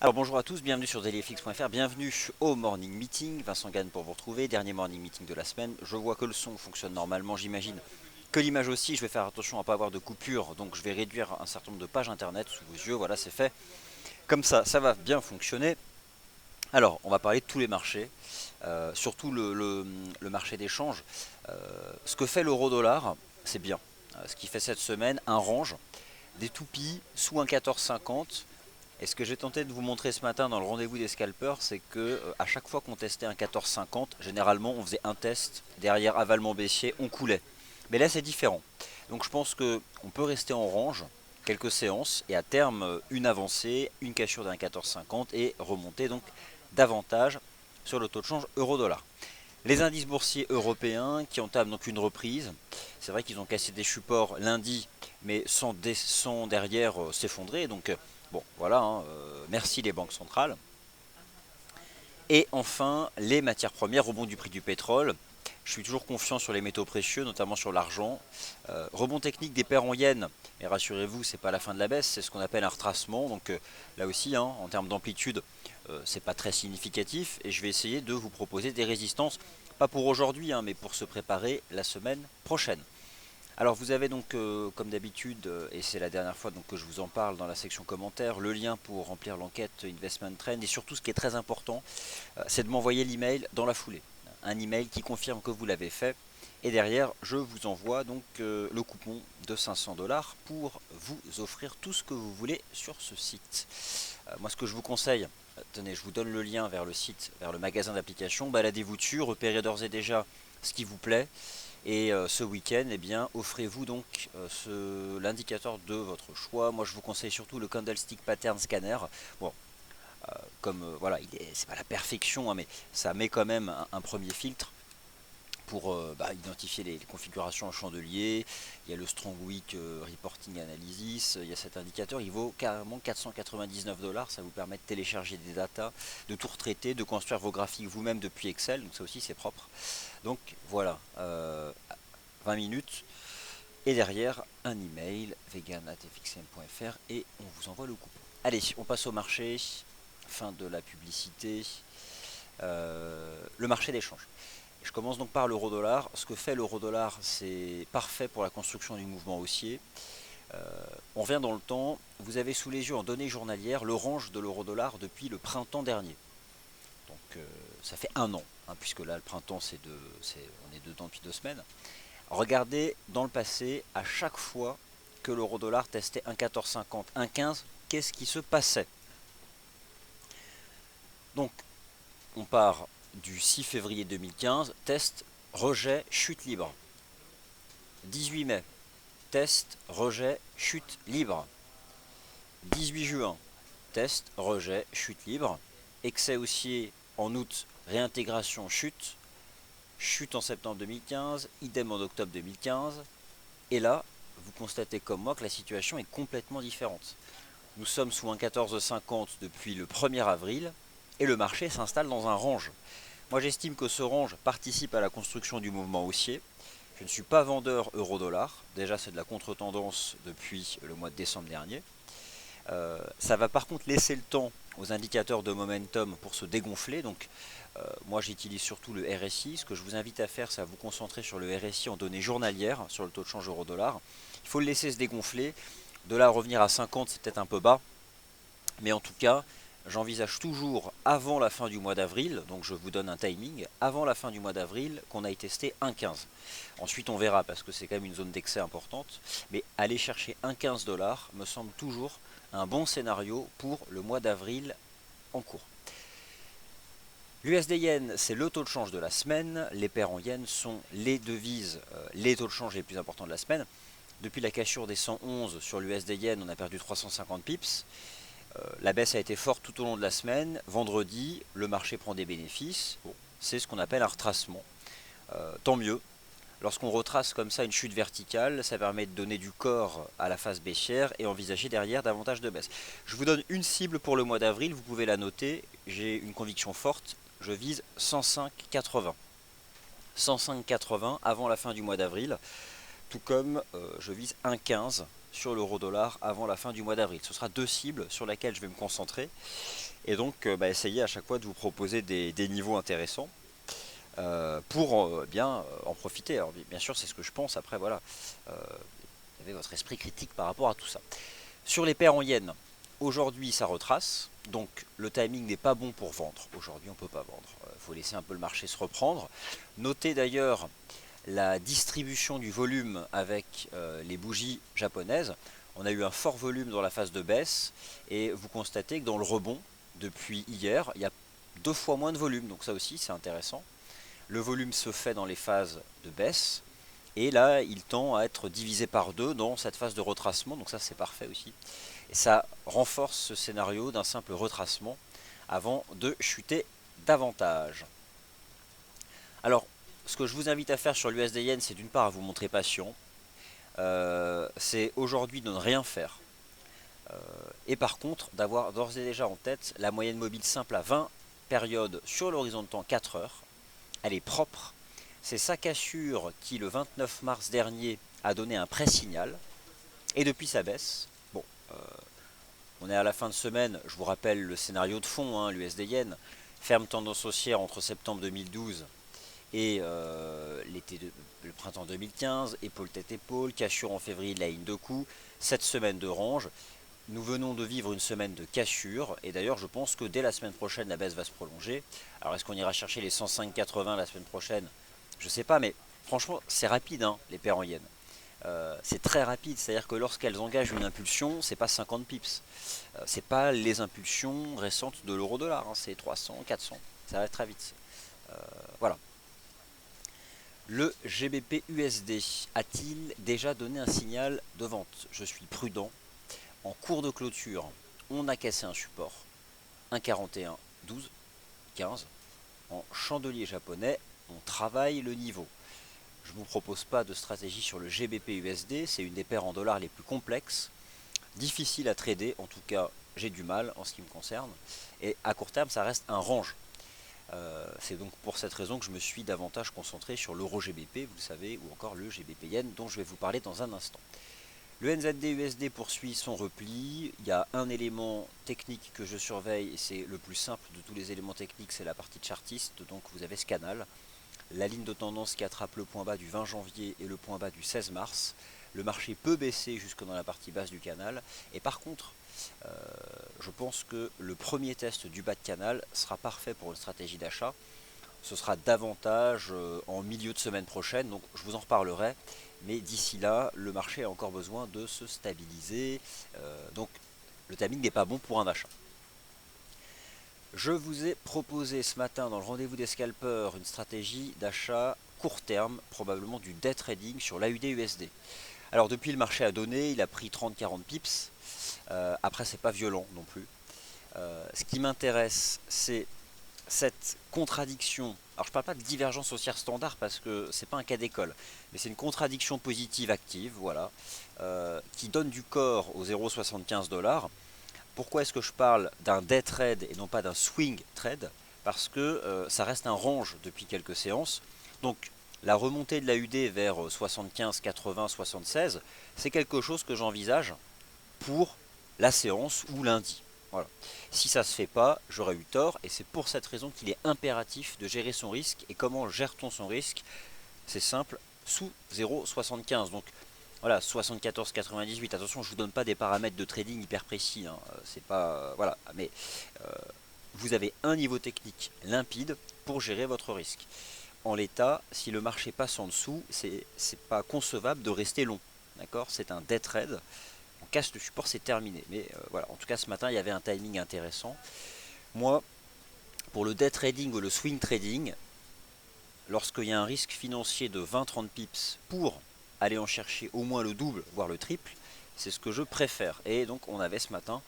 Alors bonjour à tous, bienvenue sur dailyfx.fr, bienvenue au Morning Meeting, Vincent Gagne pour vous retrouver, dernier Morning Meeting de la semaine. Je vois que le son fonctionne normalement, j'imagine que l'image aussi. Je vais faire attention à ne pas avoir de coupure, donc je vais réduire un certain nombre de pages internet sous vos yeux, voilà c'est fait. Comme ça va bien fonctionner. Alors on va parler de tous les marchés, surtout le marché d'échange. Ce que fait l'euro-dollar, c'est bien. Ce qui fait cette semaine, un range, des toupies sous un 14,50. Et ce que j'ai tenté de vous montrer ce matin dans le rendez-vous des scalpers, c'est que à chaque fois qu'on testait un 14,50, généralement on faisait un test, derrière avalement baissier, on coulait. Mais là c'est différent. Donc je pense qu'on peut rester en range quelques séances et à terme une avancée, une cassure d'un 14,50 et remonter donc davantage sur le taux de change euro-dollar. Les indices boursiers européens qui entament donc une reprise. C'est vrai qu'ils ont cassé des supports lundi, mais sans derrière s'effondrer. Donc bon, voilà, merci les banques centrales. Et enfin, les matières premières, rebond du prix du pétrole. Je suis toujours confiant sur les métaux précieux, notamment sur l'argent. Rebond technique des paires en yens, mais rassurez-vous, c'est pas la fin de la baisse, c'est ce qu'on appelle un retracement. Donc là aussi, en termes d'amplitude, c'est pas très significatif. Et je vais essayer de vous proposer des résistances, pas pour aujourd'hui, mais pour se préparer la semaine prochaine. Alors vous avez donc, comme d'habitude, et c'est la dernière fois donc, que je vous en parle dans la section commentaires, le lien pour remplir l'enquête Investment Trend. Et surtout, ce qui est très important, c'est de m'envoyer l'email dans la foulée. Un email qui confirme que vous l'avez fait. Et derrière, je vous envoie donc le coupon de 500 dollars pour vous offrir tout ce que vous voulez sur ce site. Moi, ce que je vous conseille, tenez, je vous donne le lien vers le site, vers le magasin d'applications. Baladez-vous dessus, repérez d'ores et déjà ce qui vous plaît. Et ce week-end, eh bien, offrez-vous donc l'indicateur de votre choix. Moi, je vous conseille surtout le Candlestick Pattern Scanner. Bon, comme voilà, c'est pas la perfection, mais ça met quand même un premier filtre pour identifier les configurations en chandelier. Il y a le Strong Week Reporting Analysis, il y a cet indicateur, il vaut carrément 499 dollars. Ça vous permet de télécharger des datas, de tout retraiter, de construire vos graphiques vous-même depuis Excel, donc ça aussi c'est propre. Donc voilà, 20 minutes. Et derrière, un email, vegan@fxm.fr, et on vous envoie le coupon. Allez, on passe au marché. Fin de la publicité. Le marché d'échange. Je commence donc par l'euro-dollar. Ce que fait l'euro-dollar, c'est parfait pour la construction du mouvement haussier. On revient dans le temps. Vous avez sous les yeux en données journalières le range de l'euro-dollar depuis le printemps dernier. Donc ça fait un an, puisque là le printemps on est dedans depuis 2 semaines. Regardez dans le passé, à chaque fois que l'euro-dollar testait 1,1450, 1,15, qu'est-ce qui se passait? Donc on part du 6 février 2015, test, rejet, chute libre. 18 mai, test, rejet, chute libre. 18 juin, test, rejet, chute libre. Excès haussier en août, réintégration, chute. Chute en septembre 2015, idem en octobre 2015. Et là, vous constatez comme moi que la situation est complètement différente. Nous sommes sous un 14,50 depuis le 1er avril et le marché s'installe dans un range. Moi j'estime que ce range participe à la construction du mouvement haussier. Je ne suis pas vendeur euro-dollar, déjà c'est de la contre-tendance depuis le mois de décembre dernier. Ça va par contre laisser le temps aux indicateurs de momentum pour se dégonfler. Donc moi j'utilise surtout le RSI. Ce que je vous invite à faire, c'est à vous concentrer sur le RSI en données journalières, sur le taux de change euro-dollar. Il faut le laisser se dégonfler. De là à revenir à 50, c'est peut-être un peu bas. Mais en tout cas, j'envisage toujours avant la fin du mois d'avril, donc je vous donne un timing, avant la fin du mois d'avril, qu'on aille tester 1,15. Ensuite on verra parce que c'est quand même une zone d'excès importante. Mais aller chercher 1,15 dollars me semble toujours un bon scénario pour le mois d'avril en cours. L'USD Yen, c'est le taux de change de la semaine. Les paires en yens sont les devises, les taux de change les plus importants de la semaine. Depuis la cassure des 111 sur l'USD Yen, on a perdu 350 pips. La baisse a été forte tout au long de la semaine. Vendredi, le marché prend des bénéfices. Bon, c'est ce qu'on appelle un retracement. Tant mieux. Lorsqu'on retrace comme ça une chute verticale, ça permet de donner du corps à la phase baissière et envisager derrière davantage de baisse. Je vous donne une cible pour le mois d'avril, vous pouvez la noter. J'ai une conviction forte, je vise 105,80. 105,80 avant la fin du mois d'avril. tout comme je vise 1,15 sur l'euro-dollar avant la fin du mois d'avril. Ce sera deux cibles sur lesquelles je vais me concentrer et donc essayer à chaque fois de vous proposer des niveaux intéressants pour bien en profiter. Alors bien sûr c'est ce que je pense, après voilà, vous avez votre esprit critique par rapport à tout ça. Sur les paires en yens, aujourd'hui ça retrace, donc le timing n'est pas bon pour vendre. Aujourd'hui on ne peut pas vendre, il faut laisser un peu le marché se reprendre. Notez d'ailleurs la distribution du volume avec les bougies japonaises. On a eu un fort volume dans la phase de baisse et vous constatez que dans le rebond, depuis hier, il y a 2 fois moins de volume, donc ça aussi c'est intéressant. Le volume se fait dans les phases de baisse et là il tend à être divisé par 2 dans cette phase de retracement, donc ça c'est parfait aussi. Et ça renforce ce scénario d'un simple retracement avant de chuter davantage. Alors, ce que je vous invite à faire sur l'USD Yen, c'est d'une part à vous montrer patient. C'est aujourd'hui de ne rien faire. Et par contre, d'avoir d'ores et déjà en tête la moyenne mobile simple à 20 périodes sur l'horizon de temps 4 heures. Elle est propre. C'est sa cassure qui, le 29 mars dernier, a donné un pré-signal. Et depuis sa baisse, bon, on est à la fin de semaine, je vous rappelle le scénario de fond, hein, l'USD Yen, ferme tendance haussière entre septembre 2012 et le printemps 2015, épaule tête épaule, cassure en février de la ligne de coup, 7 semaines de range. Nous venons de vivre une semaine de cassure et d'ailleurs je pense que dès la semaine prochaine la baisse va se prolonger. Alors est-ce qu'on ira chercher les 105,80 la semaine prochaine? Je sais pas, mais franchement c'est rapide hein, les paires en yens. C'est très rapide, c'est-à-dire que lorsqu'elles engagent une impulsion, c'est pas 50 pips. C'est pas les impulsions récentes de l'euro-dollar, hein, c'est 300, 400, ça va très vite. Voilà. Le GBP USD a-t-il déjà donné un signal de vente? Je suis prudent. En cours de clôture, on a cassé un support 1,41, 12, 15. En chandelier japonais, on travaille le niveau. Je ne vous propose pas de stratégie sur le GBP USD, c'est une des paires en dollars les plus complexes, difficile à trader, en tout cas j'ai du mal en ce qui me concerne, et à court terme ça reste un range. C'est donc pour cette raison que je me suis davantage concentré sur l'euro GBP, vous le savez, ou encore le GBP Yen dont je vais vous parler dans un instant. Le NZD USD poursuit son repli, il y a un élément technique que je surveille, et c'est le plus simple de tous les éléments techniques, c'est la partie chartiste, donc vous avez ce canal. La ligne de tendance qui attrape le point bas du 20 janvier et le point bas du 16 mars. Le marché peut baisser jusque dans la partie basse du canal. Et par contre, je pense que le premier test du bas de canal sera parfait pour une stratégie d'achat. Ce sera davantage en milieu de semaine prochaine, donc je vous en reparlerai. Mais d'ici là, le marché a encore besoin de se stabiliser. Donc le timing n'est pas bon pour un achat. Je vous ai proposé ce matin dans le rendez-vous des scalpers une stratégie d'achat court terme, probablement du day trading sur l'AUD USD. Alors depuis le marché a donné, il a pris 30-40 pips, après c'est pas violent non plus. Ce qui m'intéresse c'est cette contradiction, alors je ne parle pas de divergence haussière standard parce que c'est pas un cas d'école, mais c'est une contradiction positive active, voilà, qui donne du corps aux 0,75 $. Pourquoi est-ce que je parle d'un day trade et non pas d'un swing trade? Parce que ça reste un range depuis quelques séances. Donc la remontée de la UD vers 75, 80, 76, c'est quelque chose que j'envisage pour la séance ou lundi. Voilà. Si ça ne se fait pas, j'aurais eu tort et c'est pour cette raison qu'il est impératif de gérer son risque. Et comment gère-t-on son risque? C'est simple, sous 0,75. Donc voilà, 74,98. Attention, je ne vous donne pas des paramètres de trading hyper précis. Hein. C'est pas voilà, mais vous avez un niveau technique limpide pour gérer votre risque. En l'état, si le marché passe en dessous, c'est pas concevable de rester long. D'accord? C'est un day trade. On casse le support, c'est terminé. Mais voilà, en tout cas, ce matin, il y avait un timing intéressant. Moi, pour le day trading ou le swing trading, lorsqu'il y a un risque financier de 20-30 pips pour aller en chercher au moins le double, voire le triple, c'est ce que je préfère. Et donc on avait ce matin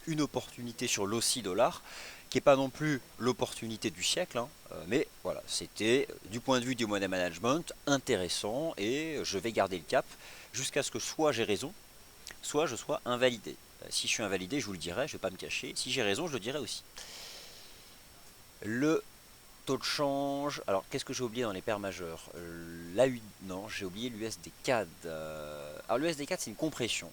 une opportunité sur l'OSI dollar, qui n'est pas non plus l'opportunité du siècle, hein, mais voilà, c'était du point de vue du money management intéressant et je vais garder le cap jusqu'à ce que soit j'ai raison, soit je sois invalidé. Si je suis invalidé, je vous le dirai, je ne vais pas me cacher. Si j'ai raison, je le dirai aussi. Le Taux de change. Alors, qu'est-ce que j'ai oublié dans les paires majeures? Non, j'ai oublié l'USD CAD. Alors, l'USD CAD, c'est une compression.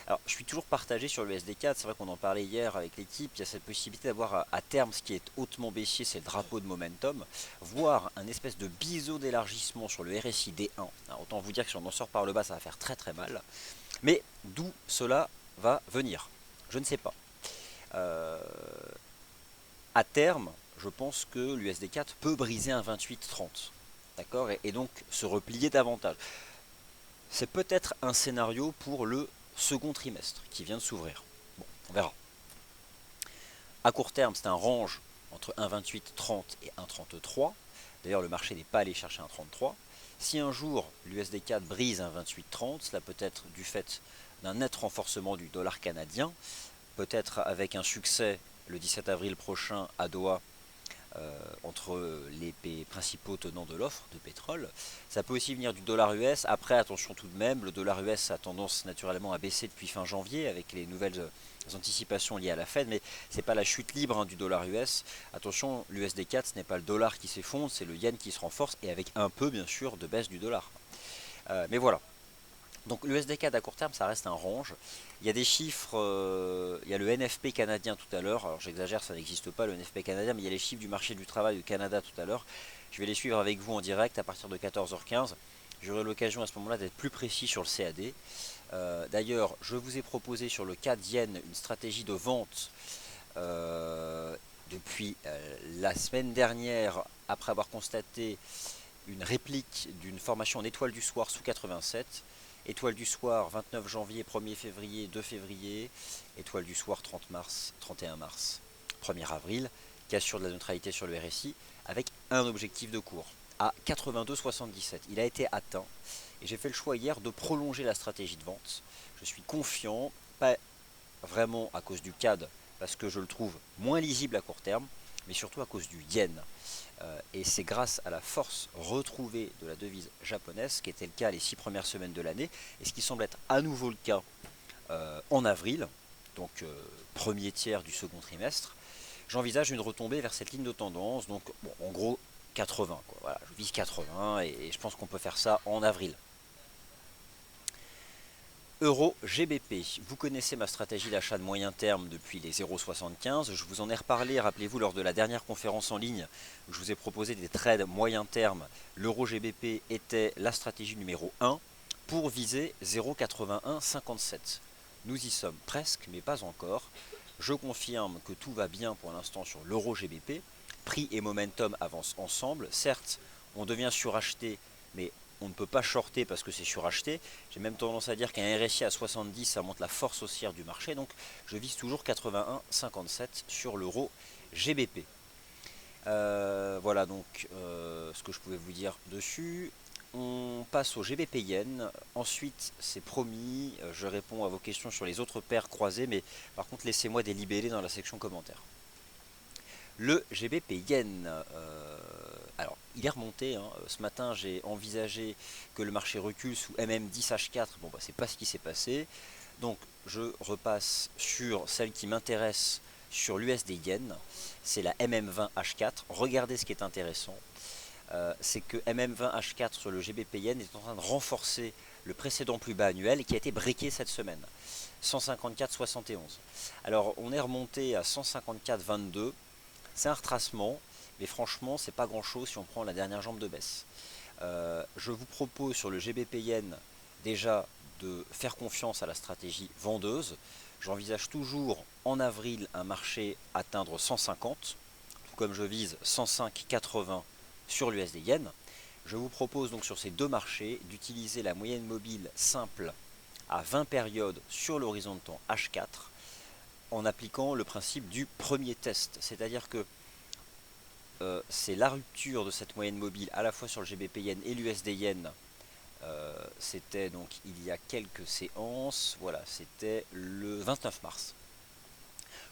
Alors, je suis toujours partagé sur l'USD CAD. C'est vrai qu'on en parlait hier avec l'équipe. Il y a cette possibilité d'avoir à terme ce qui est hautement baissier, c'est le drapeau de momentum, voire un espèce de biseau d'élargissement sur le RSI D1. Alors, autant vous dire que si on en sort par le bas, ça va faire très très mal. Mais d'où cela va venir? Je ne sais pas. Euh, à terme, je pense que l'USD4 peut briser un 28,30. D'accord, et donc se replier davantage. C'est peut-être un scénario pour le second trimestre qui vient de s'ouvrir. Bon, on verra. À court terme, c'est un range entre 1,2830 et 1,33. D'ailleurs, le marché n'est pas allé chercher un 33. Si un jour l'USD4 brise un 28,30, cela peut être du fait d'un net renforcement du dollar canadien, peut-être avec un succès le 17 avril prochain à Doha entre les principaux tenants de l'offre de pétrole. Ça peut aussi venir du dollar US. Après, attention tout de même, le dollar US a tendance naturellement à baisser depuis fin janvier avec les nouvelles anticipations liées à la Fed, mais c'est pas la chute libre du dollar US. Attention, l'USD4, ce n'est pas le dollar qui s'effondre, c'est le yen qui se renforce et avec un peu bien sûr de baisse du dollar. Mais voilà. Donc l'USD4 à court terme, ça reste un range. Il y a des chiffres, il y a le NFP canadien tout à l'heure. Alors j'exagère, ça n'existe pas le NFP canadien, mais il y a les chiffres du marché du travail du Canada tout à l'heure. Je vais les suivre avec vous en direct à partir de 14h15. J'aurai l'occasion à ce moment-là d'être plus précis sur le CAD. D'ailleurs, je vous ai proposé sur le CAD yen une stratégie de vente depuis la semaine dernière, après avoir constaté une réplique d'une formation en étoile du soir sous 87. Étoile du soir 29 janvier, 1er février, 2 février. Étoile du soir 30 mars, 31 mars, 1er avril. Cassure de la neutralité sur le RSI avec un objectif de cours à 82,77. Il a été atteint et j'ai fait le choix hier de prolonger la stratégie de vente. Je suis confiant, pas vraiment à cause du CAD parce que je le trouve moins lisible à court terme, mais surtout à cause du yen. Et c'est grâce à la force retrouvée de la devise japonaise, ce qui était le cas les 6 premières semaines de l'année, et ce qui semble être à nouveau le cas en avril, donc premier tiers du second trimestre, j'envisage une retombée vers cette ligne de tendance, donc bon, en gros 80, quoi. Voilà, je vise 80 et je pense qu'on peut faire ça en avril. Euro GBP, vous connaissez ma stratégie d'achat de moyen terme depuis les 0,75. Je vous en ai reparlé, rappelez-vous, lors de la dernière conférence en ligne où je vous ai proposé des trades moyen terme. L'Euro GBP était la stratégie numéro 1 pour viser 0,8157. Nous y sommes presque, mais pas encore. Je confirme que tout va bien pour l'instant sur l'Euro GBP. Prix et momentum avancent ensemble. Certes, on devient suracheté, mais on ne peut pas shorter parce que c'est suracheté. J'ai même tendance à dire qu'un RSI à 70, ça montre la force haussière du marché. Donc je vise toujours 81,57 sur l'euro GBP. Voilà donc ce que je pouvais vous dire dessus. On passe au GBP Yen. Ensuite, c'est promis, je réponds à vos questions sur les autres paires croisées, mais par contre, laissez-moi des libellés dans la section commentaires. Le GBP Yen, alors il est remonté, hein. Ce matin j'ai envisagé que le marché recule sous MM10H4, bon bah c'est pas ce qui s'est passé, donc je repasse sur celle qui m'intéresse sur l'USD Yen, c'est la MM20H4, regardez ce qui est intéressant, c'est que MM20H4 sur le GBP Yen est en train de renforcer le précédent plus bas annuel qui a été breaké cette semaine, 154,71. Alors on est remonté à 154,22. C'est un retracement, mais franchement, c'est pas grand chose si on prend la dernière jambe de baisse. Je vous propose sur le GBP Yen déjà de faire confiance à la stratégie vendeuse. J'envisage toujours en avril un marché atteindre 150, tout comme je vise 105,80 sur l'USD Yen. Je vous propose donc sur ces deux marchés d'utiliser la moyenne mobile simple à 20 périodes sur l'horizon de temps H4 en appliquant le principe du premier test. C'est-à-dire que c'est la rupture de cette moyenne mobile à la fois sur le GBP Yen et l'USD Yen. C'était donc il y a quelques séances, voilà, c'était le 29 mars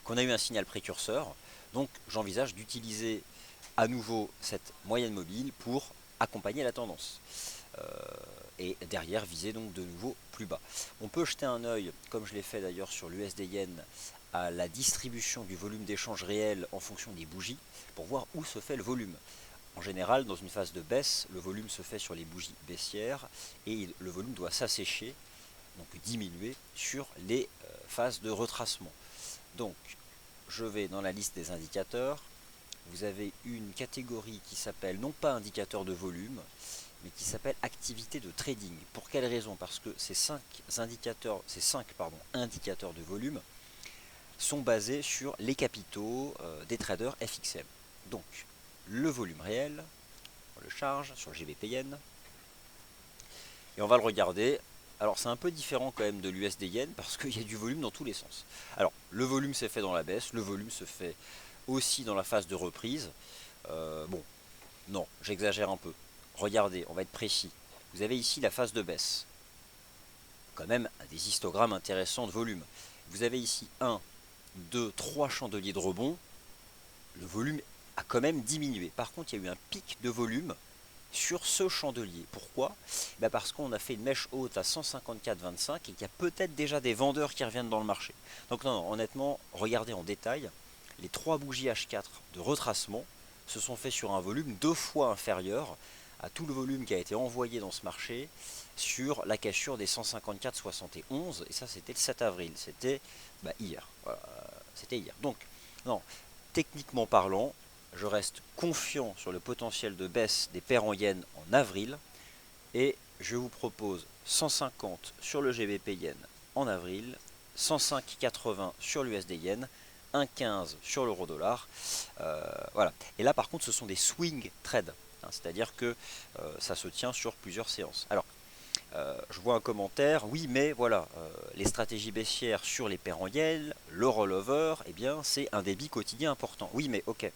qu'on a eu un signal précurseur. Donc j'envisage d'utiliser à nouveau cette moyenne mobile pour accompagner la tendance. Et derrière viser donc de nouveau plus bas. On peut jeter un œil, comme je l'ai fait d'ailleurs sur l'USD Yen, à la distribution du volume d'échange réel en fonction des bougies pour voir où se fait le volume. En général, dans une phase de baisse, le volume se fait sur les bougies baissières et le volume doit s'assécher, donc diminuer, sur les phases de retracement. Donc, je vais dans la liste des indicateurs. Vous avez une catégorie qui s'appelle non pas indicateur de volume, mais qui s'appelle activité de trading. Pour quelle raison? Parce que ces 5 indicateurs de volume sont basés sur les capitaux des traders FXM. Donc, le volume réel, on le charge sur GBP-Yen, et on va le regarder. Alors c'est un peu différent quand même de l'USD-Yen parce qu'il y a du volume dans tous les sens. Alors le volume s'est fait dans la baisse, le volume se fait aussi dans la phase de reprise. Bon, non, j'exagère un peu. Regardez, on va être précis. Vous avez ici la phase de baisse. Quand même des histogrammes intéressants de volume. Vous avez ici 1, 2, 3 chandeliers de rebond. Le volume a quand même diminué. Par contre, il y a eu un pic de volume sur ce chandelier. Pourquoi? Parce qu'on a fait une mèche haute à 154,25 et qu'il y a peut-être déjà des vendeurs qui reviennent dans le marché. Donc non, honnêtement, regardez en détail, les 3 bougies H4 de retracement se sont faits sur un volume 2 fois inférieur à tout le volume qui a été envoyé dans ce marché sur la cassure des 154,71, et ça c'était le 7 avril, c'était hier. Voilà, c'était hier. Donc, non, techniquement parlant, je reste confiant sur le potentiel de baisse des paires en yens en avril et je vous propose 150 sur le GBP yen en avril, 105,80 sur l'USD yen, 1,15 sur l'euro dollar. Voilà. Et là par contre ce sont des swing trades, hein, c'est-à-dire que ça se tient sur plusieurs séances. Alors je vois un commentaire, oui mais voilà, les stratégies baissières sur les paires en yens, le rollover, eh bien c'est un débit quotidien important. Oui mais ok.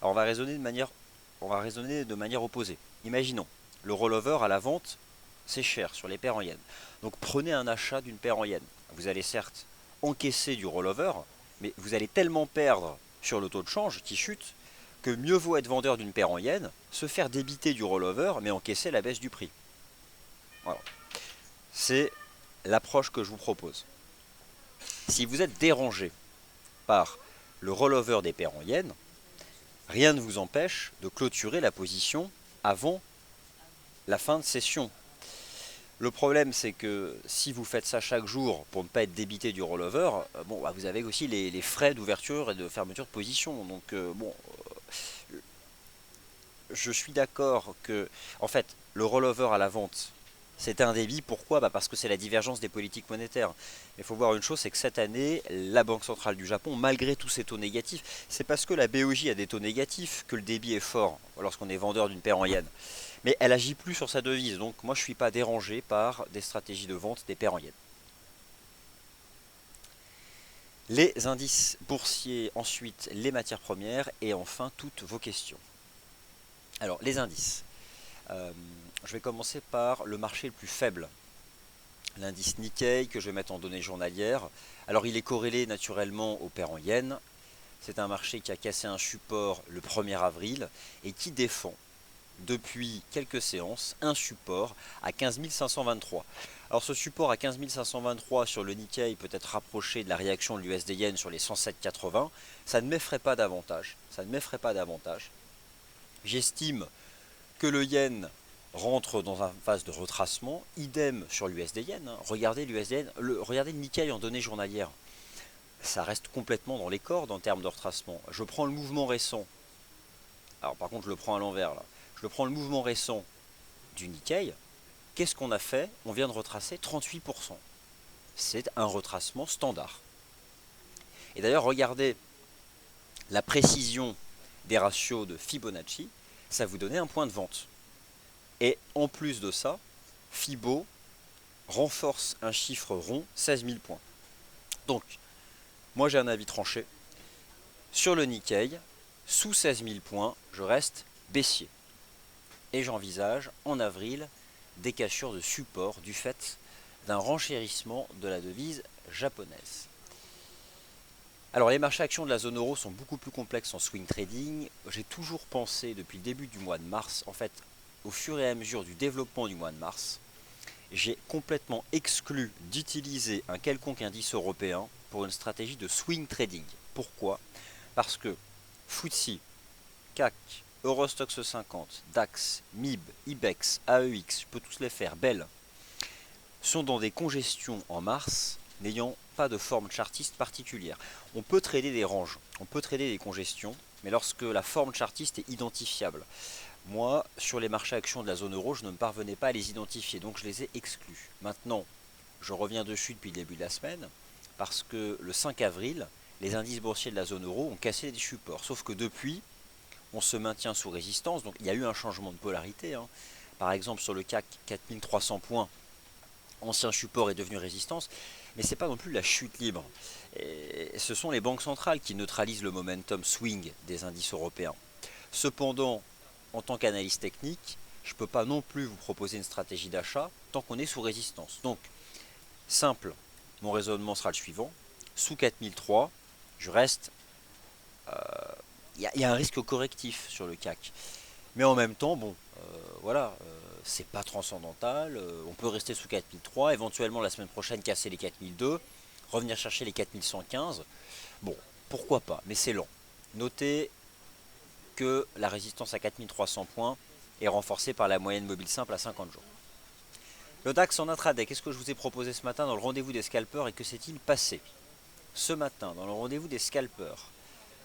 Alors on va raisonner de manière opposée. Imaginons, le rollover à la vente, c'est cher sur les paires en yens. Donc prenez un achat d'une paire en yens. Vous allez certes encaisser du rollover, mais vous allez tellement perdre sur le taux de change qui chute que mieux vaut être vendeur d'une paire en yens, se faire débiter du rollover, mais encaisser la baisse du prix. Voilà. C'est l'approche que je vous propose. Si vous êtes dérangé par le rollover des paires en yens, rien ne vous empêche de clôturer la position avant la fin de session. Le problème, c'est que si vous faites ça chaque jour pour ne pas être débité du rollover, vous avez aussi les frais d'ouverture et de fermeture de position. Donc, je suis d'accord que, en fait, le rollover à la vente, c'est un débit. Pourquoi? Parce que c'est la divergence des politiques monétaires. Il faut voir une chose, c'est que cette année, la Banque centrale du Japon, malgré tous ses taux négatifs, c'est parce que la BOJ a des taux négatifs que le débit est fort lorsqu'on est vendeur d'une paire en yens. Mais elle agit plus sur sa devise, donc moi je ne suis pas dérangé par des stratégies de vente des paires en yens. Les indices boursiers, ensuite les matières premières et enfin toutes vos questions. Alors les indices. Je vais commencer par le marché le plus faible. L'indice Nikkei que je vais mettre en données journalières. Alors il est corrélé naturellement aux paires en yens. C'est un marché qui a cassé un support le 1er avril et qui défend depuis quelques séances un support à 15 523. Alors ce support à 15 523 sur le Nikkei peut être rapproché de la réaction de l'USD Yen sur les 107,80. Ça ne m'effraie pas davantage. Ça ne m'effraie pas davantage. J'estime que le yen rentre dans une phase de retracement, idem sur l'USD Yen. Regardez l'USD Yen, regardez le Nikkei en données journalières. Ça reste complètement dans les cordes en termes de retracement. Je prends le mouvement récent. Alors par contre je le prends à l'envers là. Je prends le mouvement récent du Nikkei. Qu'est-ce qu'on a fait? On vient de retracer 38%. C'est un retracement standard. Et d'ailleurs regardez la précision des ratios de Fibonacci, ça vous donnait un point de vente. Et en plus de ça, Fibo renforce un chiffre rond, 16 000 points. Donc, moi j'ai un avis tranché. Sur le Nikkei, sous 16 000 points, je reste baissier. Et j'envisage en avril des cassures de support du fait d'un renchérissement de la devise japonaise. Alors les marchés actions de la zone euro sont beaucoup plus complexes en swing trading. J'ai toujours pensé depuis le début du mois de mars, en fait au fur et à mesure du développement du mois de mars, j'ai complètement exclu d'utiliser un quelconque indice européen pour une stratégie de swing trading. Pourquoi? Parce que FTSE, CAC, Eurostoxx 50, DAX, MIB, IBEX, AEX, je peux tous les faire, BEL, sont dans des congestions en mars, n'ayant pas de forme chartiste particulière. On peut trader des ranges, on peut trader des congestions, mais lorsque la forme chartiste est identifiable. Moi, sur les marchés actions de la zone euro, je ne me parvenais pas à les identifier, donc je les ai exclus. Maintenant, je reviens dessus depuis le début de la semaine, parce que le 5 avril, les indices boursiers de la zone euro ont cassé des supports. Sauf que depuis, on se maintient sous résistance, donc il y a eu un changement de polarité. Par exemple, sur le CAC, 4300 points, ancien support est devenu résistance, mais c'est pas non plus la chute libre. Et ce sont les banques centrales qui neutralisent le momentum swing des indices européens. Cependant, en tant qu'analyste technique, je ne peux pas non plus vous proposer une stratégie d'achat tant qu'on est sous résistance. Donc, simple, mon raisonnement sera le suivant. Sous 4003, je reste... Il y a un risque correctif sur le CAC. Mais en même temps, bon, voilà, c'est pas transcendantal. On peut rester sous 4003, éventuellement la semaine prochaine casser les 4002, revenir chercher les 4115. Bon, pourquoi pas, mais c'est lent. Notez que la résistance à 4300 points est renforcée par la moyenne mobile simple à 50 jours. Le DAX en intraday, qu'est-ce que je vous ai proposé ce matin dans le rendez-vous des scalpers et que s'est-il passé? Ce matin, dans le rendez-vous des scalpers,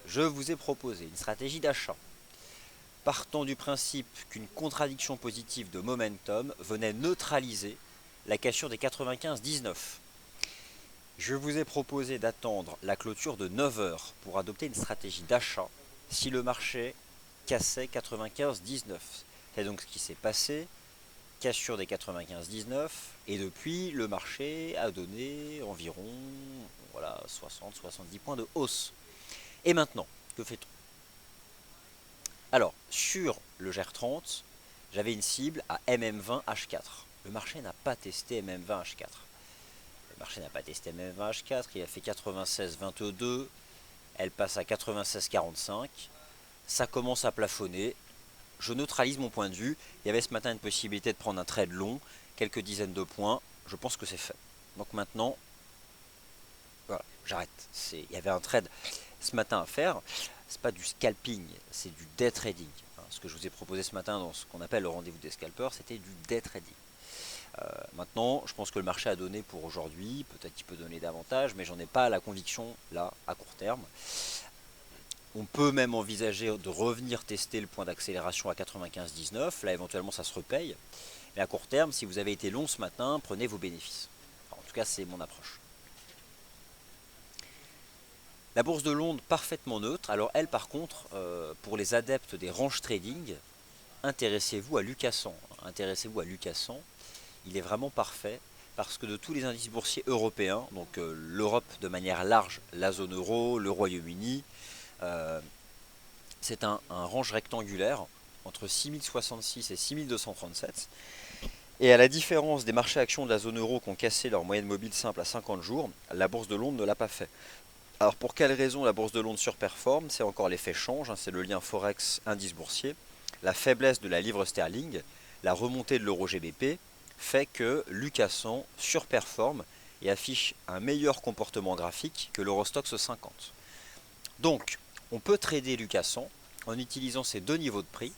je vous ai proposé une stratégie d'achat partant du principe qu'une contradiction positive de momentum venait neutraliser la cassure des 95,19. Je vous ai proposé d'attendre la clôture de 9 heures pour adopter une stratégie d'achat si le marché cassait 95,19. C'est donc ce qui s'est passé, cassure des 95,19, et depuis le marché a donné environ voilà, 60-70 points de hausse. Et maintenant, que fait-on? Alors, sur le GER30, j'avais une cible à MM20H4. Le marché n'a pas testé MM20H4. Le marché n'a pas testé MM20H4, il a fait 96,22, elle passe à 96,45. Ça commence à plafonner. Je neutralise mon point de vue. Il y avait ce matin une possibilité de prendre un trade long, quelques dizaines de points. Je pense que c'est fait. Donc maintenant, voilà, j'arrête. Il y avait un trade ce matin à faire. C'est pas du scalping, c'est du day trading. Ce que je vous ai proposé ce matin dans ce qu'on appelle le rendez-vous des scalpers, c'était du day trading. Maintenant, je pense que le marché a donné pour aujourd'hui. Peut-être qu'il peut donner davantage, mais j'en ai pas la conviction là à court terme. On peut même envisager de revenir tester le point d'accélération à 95,19. Là, éventuellement, ça se repaye. Mais à court terme, si vous avez été long ce matin, prenez vos bénéfices. Enfin, en tout cas, c'est mon approche. La bourse de Londres, parfaitement neutre. Alors elle, par contre, pour les adeptes des range trading, intéressez-vous à Lucassan. Intéressez-vous à Lucassan. Il est vraiment parfait parce que de tous les indices boursiers européens, donc l'Europe de manière large, la zone euro, le Royaume-Uni, c'est un range rectangulaire entre 6066 et 6237. Et à la différence des marchés actions de la zone euro qui ont cassé leur moyenne mobile simple à 50 jours, la bourse de Londres ne l'a pas fait. Alors pour quelle raison la bourse de Londres surperforme? C'est encore l'effet change, c'est le lien Forex indice boursier. La faiblesse de la livre sterling, la remontée de l'euro GBP fait que Lucassan surperforme et affiche un meilleur comportement graphique que l'Eurostoxx 50. Donc on peut trader Lucassan en utilisant ces deux niveaux de prix.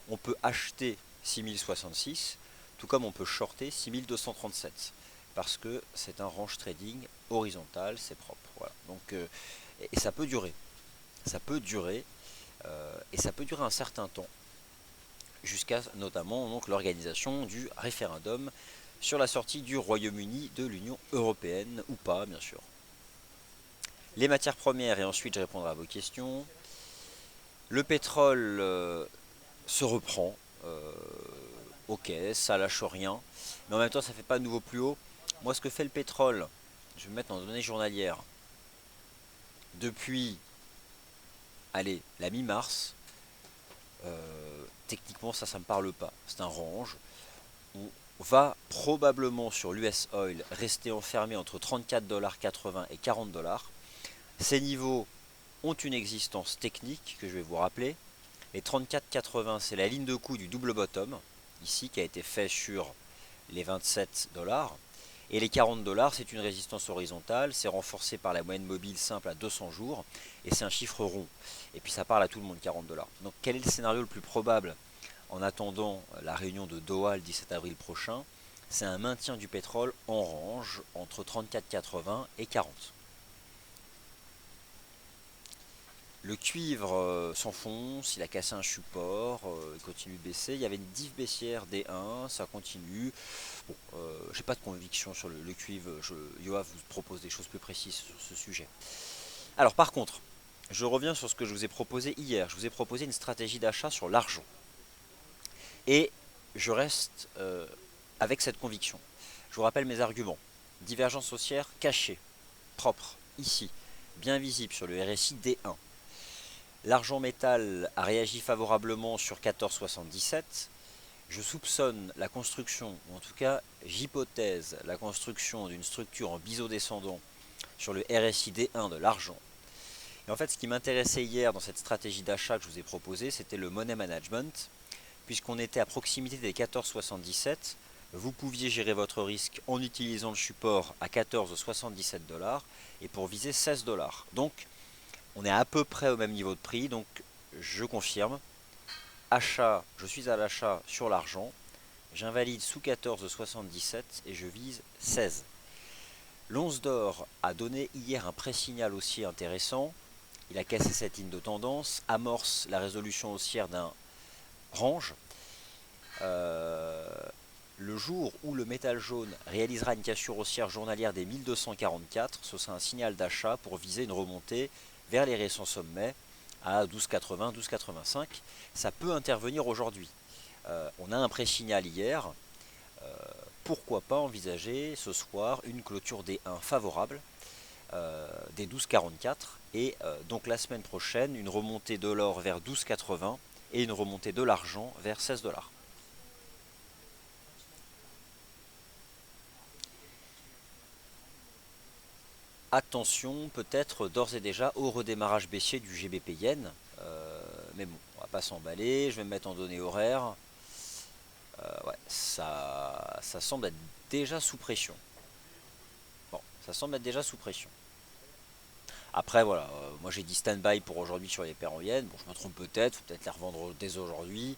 On peut acheter 6066, tout comme on peut shorter 6237. Parce que c'est un range trading horizontal, c'est propre. Voilà. Donc, et ça peut durer. Ça peut durer. Et ça peut durer un certain temps. Jusqu'à notamment l'organisation du référendum sur la sortie du Royaume-Uni de l'Union Européenne, ou pas, bien sûr. Les matières premières, et ensuite je répondrai à vos questions. Le pétrole se reprend. Ok, ça lâche rien. Mais en même temps, ça ne fait pas de nouveau plus haut. Moi, ce que fait le pétrole, je vais me mettre dans les données journalières. Depuis, allez, la mi-mars, techniquement, ça ne me parle pas. C'est un range. On va probablement sur l'US Oil rester enfermé entre 34,80 et 40 $. Ces niveaux ont une existence technique que je vais vous rappeler. Les 34,80, c'est la ligne de coup du double bottom, ici, qui a été fait sur les 27 $. Et les 40 $, c'est une résistance horizontale, c'est renforcé par la moyenne mobile simple à 200 jours, et c'est un chiffre rond. Et puis ça parle à tout le monde, 40 $. Donc quel est le scénario le plus probable en attendant la réunion de Doha le 17 avril prochain? C'est un maintien du pétrole en range entre 34,80 et 40. Le cuivre s'enfonce, il a cassé un support, il continue de baisser. Il y avait une div baissière D1, ça continue. Bon, j'ai pas de conviction sur le cuivre. Yoav vous propose des choses plus précises sur ce sujet. Alors par contre, je reviens sur ce que je vous ai proposé hier. Je vous ai proposé une stratégie d'achat sur l'argent. Et je reste avec cette conviction. Je vous rappelle mes arguments. Divergence haussière cachée, propre, ici, bien visible sur le RSI D1. L'argent métal a réagi favorablement sur 14,77. Je soupçonne la construction, ou en tout cas j'hypothèse la construction d'une structure en biseau descendant sur le RSI D1 de l'argent. Et en fait, ce qui m'intéressait hier dans cette stratégie d'achat que je vous ai proposée, c'était le money management. Puisqu'on était à proximité des 14,77, vous pouviez gérer votre risque en utilisant le support à 14,77 $ et pour viser 16 $. Donc, on est à peu près au même niveau de prix, donc je confirme. Achat, je suis à l'achat sur l'argent, j'invalide sous 14,77 et je vise 16. L'once d'or a donné hier un pré-signal haussier intéressant. Il a cassé cette ligne de tendance, amorce la résolution haussière d'un range. Le jour où le métal jaune réalisera une cassure haussière journalière des 1244, ce sera un signal d'achat pour viser une remontée vers les récents sommets à 12,80, 12,85. Ça peut intervenir aujourd'hui. On a un pré-signal hier. Pourquoi pas envisager ce soir une clôture des 1 favorable des 12,44 et donc la semaine prochaine une remontée de l'or vers 12,80 et une remontée de l'argent vers 16 $. Attention peut-être d'ores et déjà au redémarrage baissier du GBP Yen. Mais bon, on va pas s'emballer, je vais me mettre en données horaires. Ouais, ça semble être déjà sous pression. Bon, ça semble être déjà sous pression. Après voilà, moi j'ai dit stand-by pour aujourd'hui sur les paires en Yen. Bon, je me trompe peut-être, faut peut-être les revendre dès aujourd'hui.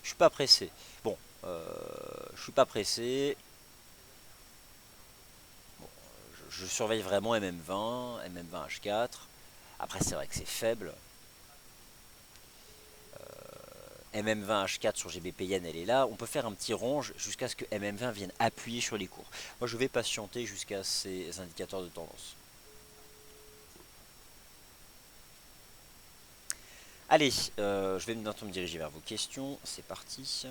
Je suis pas pressé. Bon, je suis pas pressé. Bon, je surveille vraiment MM20, MM20 H4. Après c'est vrai que c'est faible. MM20 H4 sur GBP Yen elle est là. On peut faire un petit range jusqu'à ce que MM20 vienne appuyer sur les cours. Moi je vais patienter jusqu'à ces indicateurs de tendance. Allez, je vais maintenant me diriger vers vos questions. C'est parti.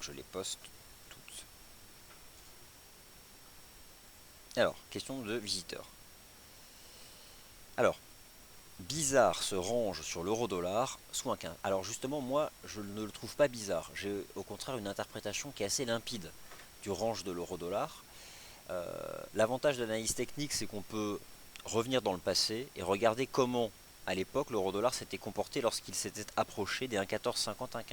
Je les poste toutes. Alors, question de visiteurs. Alors, bizarre ce range sur l'euro-dollar sous un 15. Alors justement, moi, je ne le trouve pas bizarre. J'ai au contraire une interprétation qui est assez limpide du range de l'euro-dollar. L'avantage de l'analyse technique, c'est qu'on peut revenir dans le passé et regarder comment, à l'époque, l'euro-dollar s'était comporté lorsqu'il s'était approché des 1,1450, 1,15.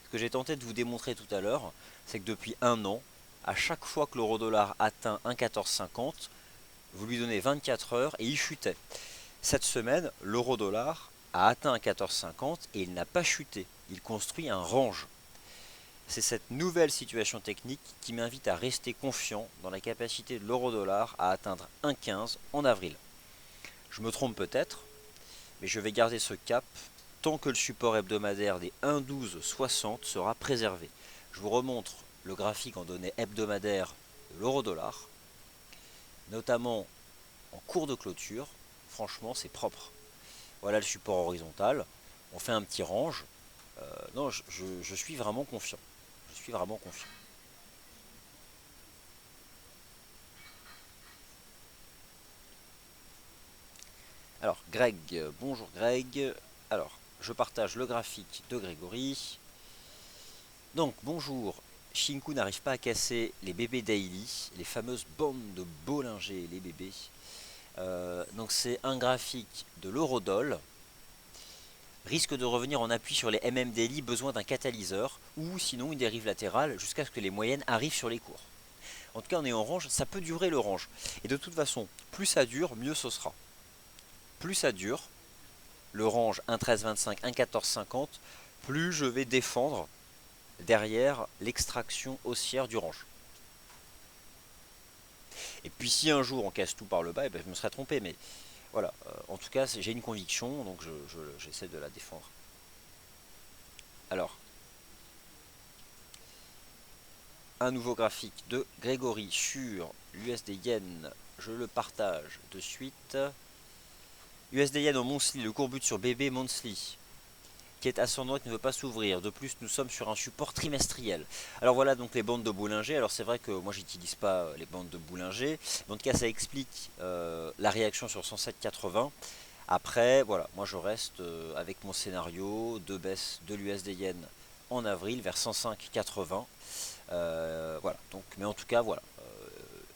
Ce que j'ai tenté de vous démontrer tout à l'heure, c'est que depuis un an, à chaque fois que l'euro-dollar atteint 1,1450, vous lui donnez 24 heures et il chutait. Cette semaine, l'euro-dollar a atteint 1,1450 et il n'a pas chuté. Il construit un range. C'est cette nouvelle situation technique qui m'invite à rester confiant dans la capacité de l'euro-dollar à atteindre 1,15 en avril. Je me trompe peut-être, mais je vais garder ce cap tant que le support hebdomadaire des 1,1260 sera préservé. Je vous remontre le graphique en données hebdomadaires de l'euro-dollar, notamment en cours de clôture. Franchement, c'est propre. Voilà le support horizontal. On fait un petit range. Non, je suis vraiment confiant. Je suis vraiment confiant. Alors, Greg, bonjour Greg. Alors, je partage le graphique de Grégory. Donc, bonjour. Shinku n'arrive pas à casser les bébés daily, les fameuses bandes de Bollinger, les bébés. Donc, c'est un graphique de l'eurodoll. Risque de revenir en appui sur les MM daily, besoin d'un catalyseur ou sinon une dérive latérale jusqu'à ce que les moyennes arrivent sur les cours. En tout cas, on est en range, ça peut durer le range. Et de toute façon, plus ça dure, mieux ce sera. Plus ça dure, le range 1,1325, 1,1450, plus je vais défendre derrière l'extraction haussière du range. Et puis si un jour on casse tout par le bas, eh ben, je me serais trompé, mais voilà, en tout cas j'ai une conviction, donc j'essaie de la défendre. Alors, un nouveau graphique de Grégory sur l'USD Yen, je le partage de suite. USD Yen au monthly, le courbut sur BB monthly, qui est ascendant et qui ne veut pas s'ouvrir. De plus, nous sommes sur un support trimestriel. Alors voilà donc les bandes de Bollinger. Alors c'est vrai que moi j'utilise pas les bandes de Bollinger, mais en tout cas ça explique la réaction sur 107,80. Après, voilà, moi je reste avec mon scénario de baisse de l'USD Yen en avril vers 105,80. Voilà, donc, mais en tout cas, voilà,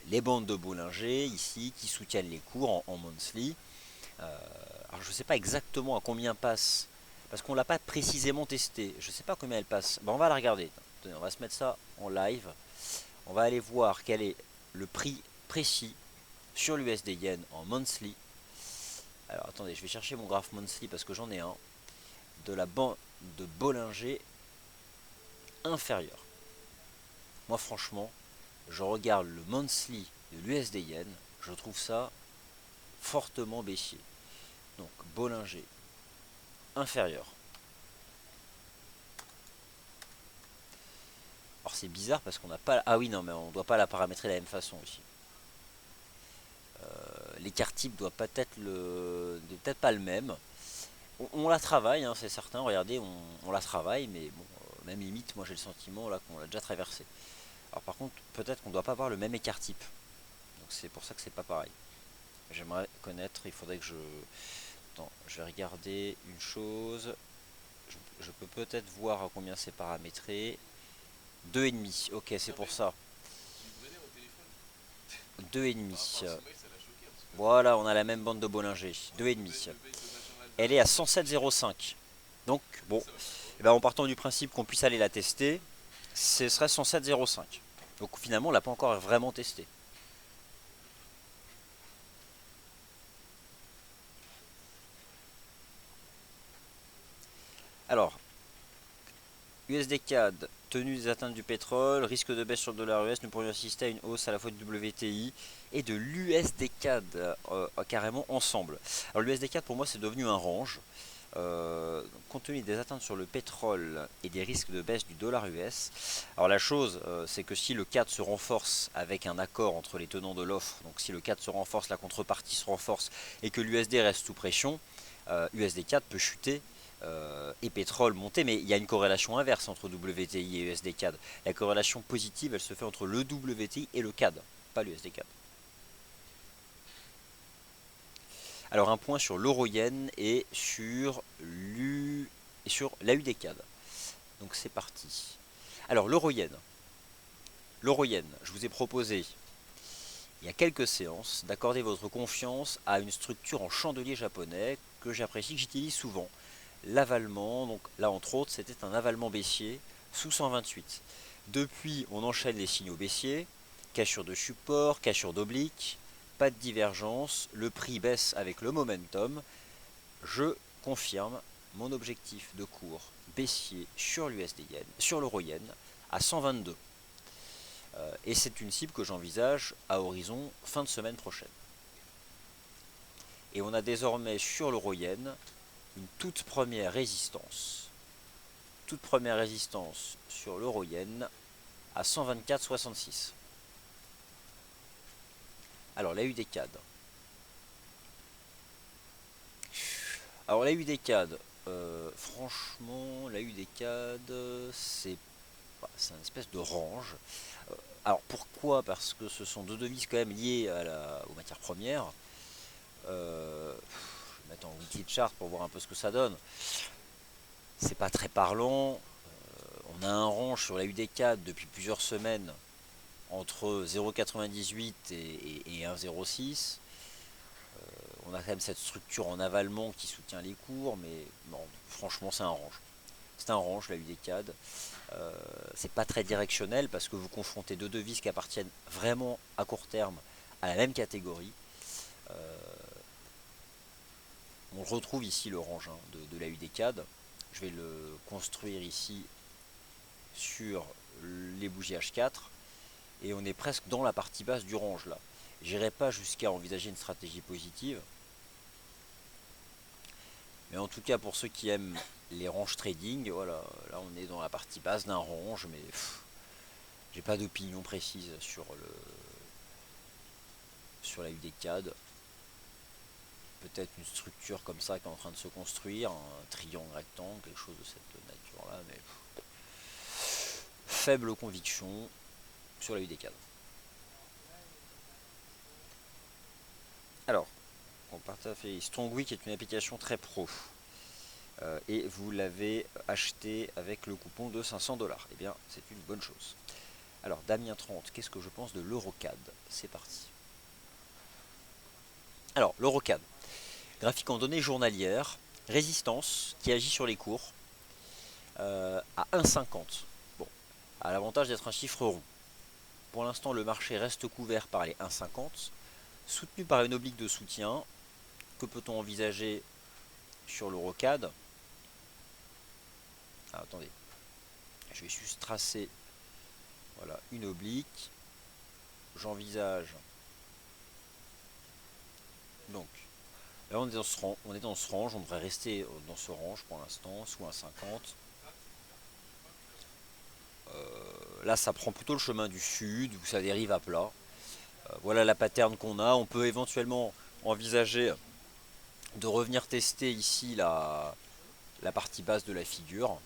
les bandes de Bollinger ici qui soutiennent les cours en monthly. Alors je ne sais pas exactement à combien passe, parce qu'on ne l'a pas précisément testé. Je ne sais pas combien elle passe. Ben, on va la regarder. Attendez, on va se mettre ça en live. On va aller voir quel est le prix précis sur l'USD Yen en monthly. Alors attendez, je vais chercher mon graphe monthly parce que j'en ai un. De la bande de Bollinger inférieure. Moi franchement, je regarde le monthly de l'USD Yen, je trouve ça fortement baissier. Donc Bollinger inférieur. Alors c'est bizarre parce qu'on n'a pas... Ah oui non mais on ne doit pas la paramétrer de la même façon aussi. L'écart type doit peut-être peut-être pas le même. On la travaille, hein, c'est certain, regardez, on la travaille, mais bon, même limite, moi j'ai le sentiment là qu'on l'a déjà traversé. Alors par contre, peut-être qu'on ne doit pas avoir le même écart type. Donc c'est pour ça que c'est pas pareil. J'aimerais connaître, il faudrait que je... Attends, je vais regarder une chose. Je peux peut-être voir à combien c'est paramétré. 2,5, ok, c'est pour ça. 2,5. Voilà, on a la même bande de Bollinger. 2,5. Elle est à 107,05. Donc, bon, eh ben, en partant du principe qu'on puisse aller la tester, ce serait 107,05. Donc finalement, on l'a pas encore vraiment testé. Alors, USD CAD, tenue des atteintes du pétrole, risque de baisse sur le dollar US, nous pourrions assister à une hausse à la fois du WTI et de l'USD CAD carrément ensemble. Alors l'USD CAD pour moi c'est devenu un range. Compte tenu des atteintes sur le pétrole et des risques de baisse du dollar US. Alors la chose, c'est que si le CAD se renforce avec un accord entre les tenants de l'offre, donc si le CAD se renforce, la contrepartie se renforce et que l'USD reste sous pression, USD CAD peut chuter et pétrole monter, mais il y a une corrélation inverse entre WTI et USD CAD. La corrélation positive, elle se fait entre le WTI et le CAD, pas l'USD CAD. Alors un point sur l'euro-yen et sur l'AUD CAD. Donc c'est parti. Alors l'euro-yen. L'euro-yen, je vous ai proposé il y a quelques séances d'accorder votre confiance à une structure en chandelier japonais que j'apprécie, que j'utilise souvent. L'avalement, donc là entre autres c'était un avalement baissier sous 128. Depuis on enchaîne les signaux baissiers, cassure de support, cassure d'oblique, pas de divergence, le prix baisse avec le momentum. Je confirme mon objectif de cours baissier sur l'USD Yen, sur l'euro Yen à 122. Et c'est une cible que j'envisage à horizon fin de semaine prochaine. Et on a désormais sur l'euro Yen une toute première résistance. Toute première résistance sur l'euro Yen à 124,66. Alors la UD-CAD. Alors la UD-CAD, franchement, la UD-CAD, c'est une espèce de range. Alors pourquoi? Parce que ce sont deux devises quand même liées aux matières premières. Je vais mettre en weekly chart pour voir un peu ce que ça donne. C'est pas très parlant. On a un range sur la UD-CAD depuis plusieurs semaines entre 0,98 et 1,06. On a quand même cette structure en avalement qui soutient les cours, mais bon, franchement c'est un range. C'est un range, la UD-CAD. C'est pas très directionnel parce que vous confrontez deux devises qui appartiennent vraiment à court terme à la même catégorie. On le retrouve ici le range hein, de la UD-CAD. Je vais le construire ici sur les bougies H4 et on est presque dans la partie basse du range là. J'irai pas jusqu'à envisager une stratégie positive, mais en tout cas pour ceux qui aiment les ranges trading, voilà, là on est dans la partie basse d'un range, mais j'ai pas d'opinion précise sur la UD-CAD. Peut-être une structure comme ça qui est en train de se construire, un triangle rectangle, quelque chose de cette nature là, mais faible conviction sur la UD-CAD. Alors, on partage Strongwick est une application très pro. Et vous l'avez acheté avec le coupon de 500$. Eh bien, c'est une bonne chose. Alors, Damien 30, qu'est-ce que je pense de l'Eurocad? C'est parti. Alors, l'Eurocad, graphique en données journalières, résistance qui agit sur les cours à 1,50. Bon, à l'avantage d'être un chiffre rond. Pour l'instant, le marché reste couvert par les 1,50, soutenu par une oblique de soutien. Que peut-on envisager sur l'Eurocad? Ah, attendez, je vais juste tracer voilà, une oblique. J'envisage donc là on est dans ce range, on devrait rester dans ce range pour l'instant, sous 1,50. Là ça prend plutôt le chemin du sud où ça dérive à plat. Voilà la pattern qu'on a. On peut éventuellement envisager de revenir tester ici la partie basse de la figure.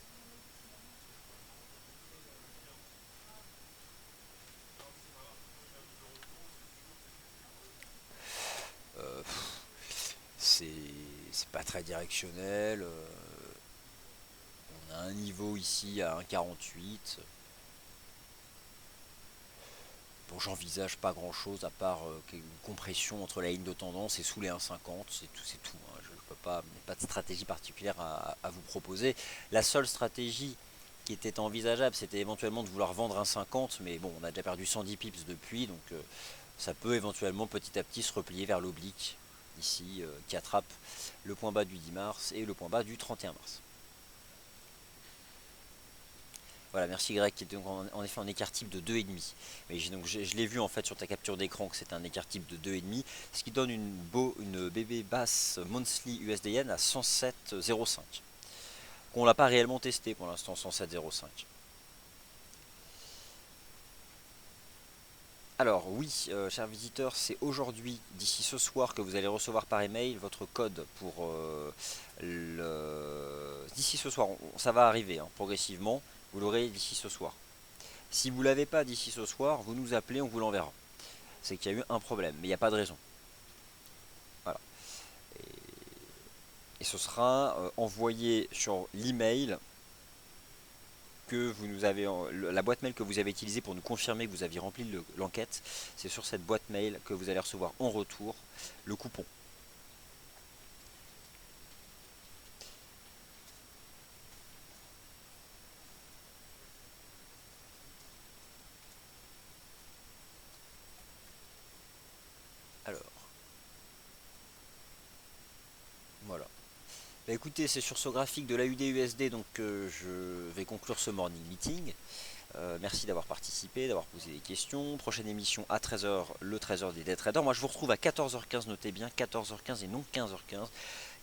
C'est pas très directionnel. On a un niveau ici à 1,48. Bon, j'envisage pas grand chose à part une compression entre la ligne de tendance et sous les 1,50. C'est tout. Hein. Je ne peux pas, pas de stratégie particulière à vous proposer. La seule stratégie qui était envisageable, c'était éventuellement de vouloir vendre 1,50, mais bon, on a déjà perdu 110 pips depuis, donc ça peut éventuellement petit à petit se replier vers l'oblique ici qui attrape le point bas du 10 mars et le point bas du 31 mars. Voilà, merci Greg, qui était donc en effet en écart type de 2,5. Mais donc je l'ai vu en fait sur ta capture d'écran que c'est un écart type de 2,5, ce qui donne une BB basse monthly USDN à 107,05. Qu'on l'a pas réellement testé pour l'instant, 107,05. Alors oui, chers visiteurs, c'est aujourd'hui, d'ici ce soir, que vous allez recevoir par email votre code pour D'ici ce soir, ça va arriver hein, progressivement, vous l'aurez d'ici ce soir. Si vous ne l'avez pas d'ici ce soir, vous nous appelez, on vous l'enverra. C'est qu'il y a eu un problème, mais il n'y a pas de raison. Voilà. Et ce sera envoyé sur l'email que vous nous avez, la boîte mail que vous avez utilisée pour nous confirmer que vous aviez rempli l'enquête. C'est sur cette boîte mail que vous allez recevoir en retour le coupon. Alors, voilà. Bah écoutez, c'est sur ce graphique de l'AUD-USD donc je vais conclure ce morning meeting. Merci d'avoir participé, d'avoir posé des questions. Prochaine émission à 13h, le 13h des Day Traders. Moi je vous retrouve à 14h15, notez bien, 14h15 et non 15h15.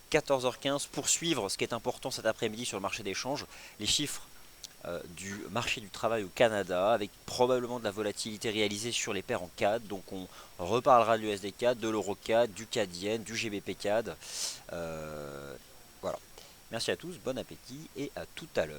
14h15 pour suivre ce qui est important cet après-midi sur le marché d'échange, les chiffres du marché du travail au Canada, avec probablement de la volatilité réalisée sur les paires en CAD. Donc on reparlera de l'USD CAD, de l'Euro CAD, du CAD Yen, du GBP CAD. Voilà. Merci à tous, bon appétit et à tout à l'heure.